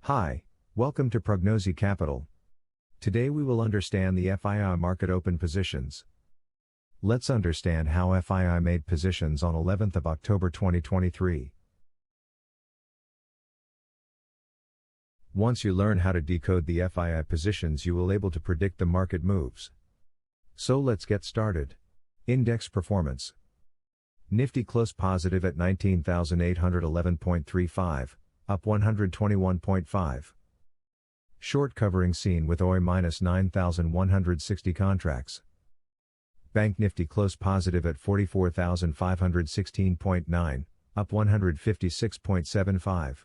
Hi, welcome to Prognozy Capital. Today we will understand the FII market open positions. Let's understand how FII made positions on 11th of October 2023. Once you learn how to decode the FII positions, you will able to predict the market moves. So let's get started. Index performance. Nifty closed positive at 19,811.35. Up 121.5. Short covering seen with OI minus 9,160 contracts. Banknifty closed positive at 44,516.9, up 156.75.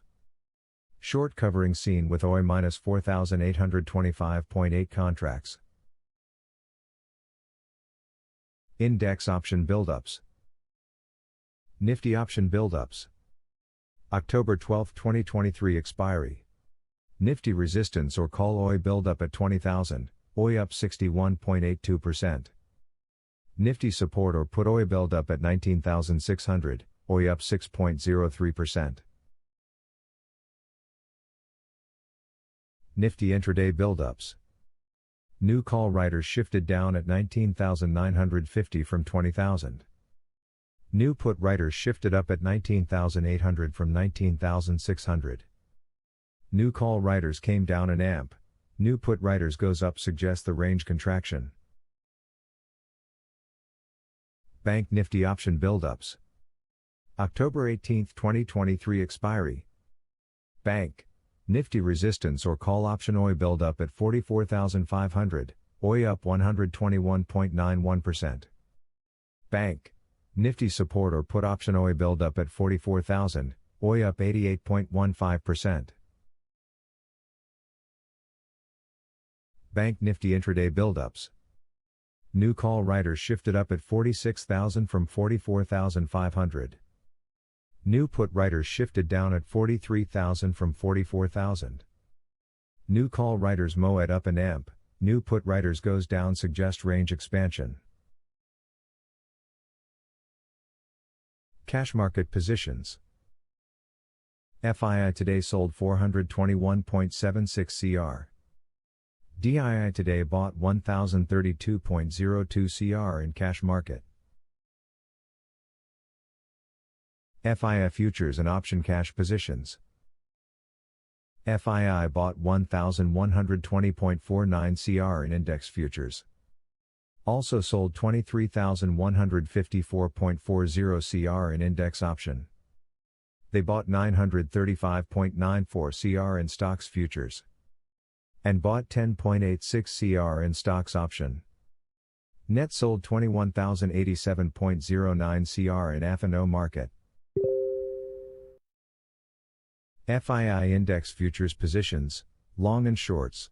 Short covering seen with OI minus 4,825.8 contracts. Index option buildups. Nifty option buildups. October 12, 2023 expiry. Nifty resistance or call OI buildup at 20,000, OI up 61.82%. Nifty support or put OI buildup at 19,600, OI up 6.03%. Nifty intraday buildups. New call writers shifted down at 19,950 from 20,000. New put writers shifted up at 19,800 from 19,600. New call writers came down an amp. New put writers goes up suggests the range contraction. Bank Nifty option buildups. October 18, 2023 expiry. Bank Nifty resistance or call option OI buildup at 44,500, OI up 121.91%. Bank Nifty support or put option OI buildup at 44,000, OI up 88.15%. Bank Nifty intraday buildups. New call writers shifted up at 46,000 from 44,500. New put writers shifted down at 43,000 from 44,000. New call writers mow at up an amp. New put writers goes down suggest range expansion. Cash market positions. FII today sold 421.76 CR. DII today bought 1032.02 CR in cash market. FII futures and option cash positions. FII bought 1120.49 CR in index futures. Also sold 23,154.40 CR in index option. They bought 935.94 CR in stocks futures. And bought 10.86 CR in stocks option. Net sold 21,087.09 CR in F&O market. FII index futures positions, long and shorts.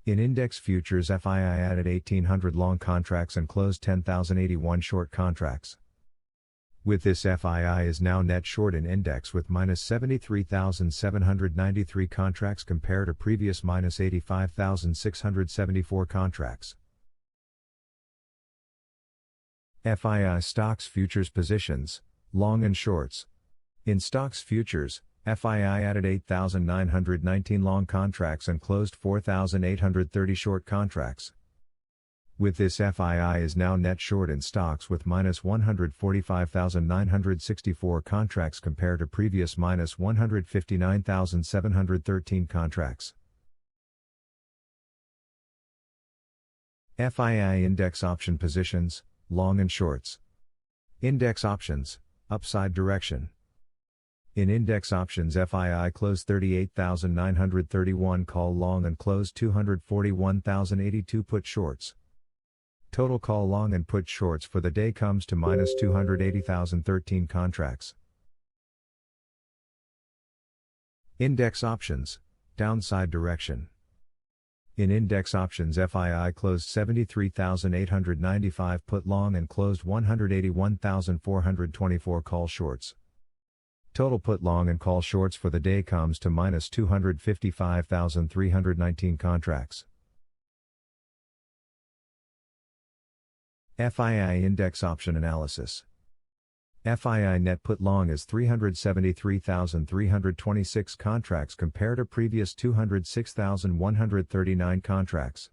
In index futures, FII added 1,800 long contracts and closed 10,081 short contracts. With this, FII is now net short in index with minus 73,793 contracts compared to previous minus 85,674 contracts. FII stocks futures positions, long and shorts. In stocks futures, FII added 8,919 long contracts and closed 4,830 short contracts. With this, FII is now net short in stocks with minus 145,964 contracts compared to previous minus 159,713 contracts. FII index option positions, long and shorts. Index options, upside direction. In index options, FII closed 38,931 call long and closed 241,082 put shorts. Total call long and put shorts for the day comes to minus 280,013 contracts. Index options, downside direction. In index options, FII closed 73,895 put long and closed 181,424 call shorts. Total put long and call shorts for the day comes to minus 255,319 contracts. FII index option analysis. FII net put long is 373,326 contracts compared to previous 206,139 contracts.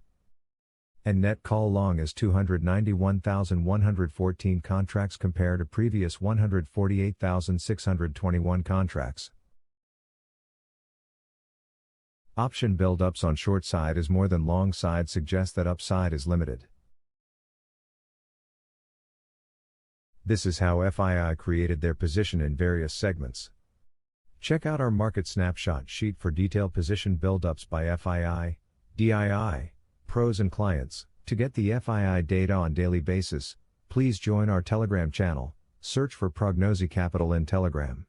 And net call long is 291,114 contracts compared to previous 148,621 contracts. Option build-ups on short side is more than long side suggests that upside is limited. This is how FII created their position in various segments. Check out our market snapshot sheet for detailed position build-ups by FII, DII, pros and clients. To get the FII data on daily basis, please join our Telegram channel, search for Prognozy Capital in Telegram.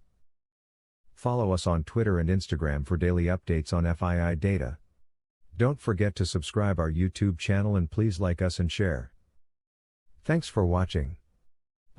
Follow us on Twitter and Instagram for daily updates on FII data. Don't forget to subscribe our YouTube channel and please like us and share. Thanks for watching.